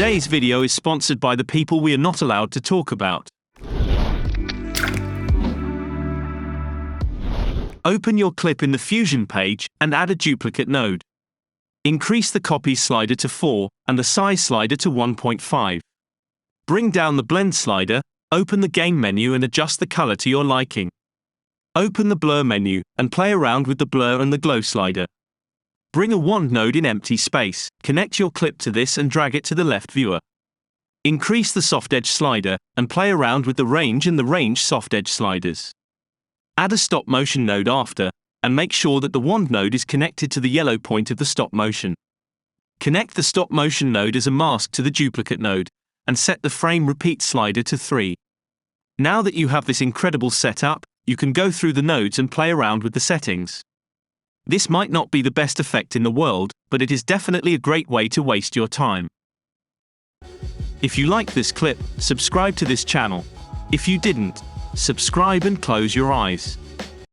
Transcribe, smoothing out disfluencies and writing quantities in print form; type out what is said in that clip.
Today's video is sponsored by the people we are not allowed to talk about. Open your clip in the Fusion page and add a duplicate node. Increase the copy slider to 4 and the size slider to 1.5. Bring down the blend slider, open the gain menu and adjust the color to your liking. Open the blur menu and play around with the blur and the glow slider. Bring a wand node in empty space, connect your clip to this and drag it to the left viewer. Increase the soft edge slider and play around with the range and the range soft edge sliders. Add a stop motion node after, and make sure that the wand node is connected to the yellow point of the stop motion. Connect the stop motion node as a mask to the duplicate node, and set the frame repeat slider to 3. Now that you have this incredible setup, you can go through the nodes and play around with the settings. This might not be the best effect in the world, but it is definitely a great way to waste your time. If you like this clip, subscribe to this channel. If you didn't, subscribe and close your eyes.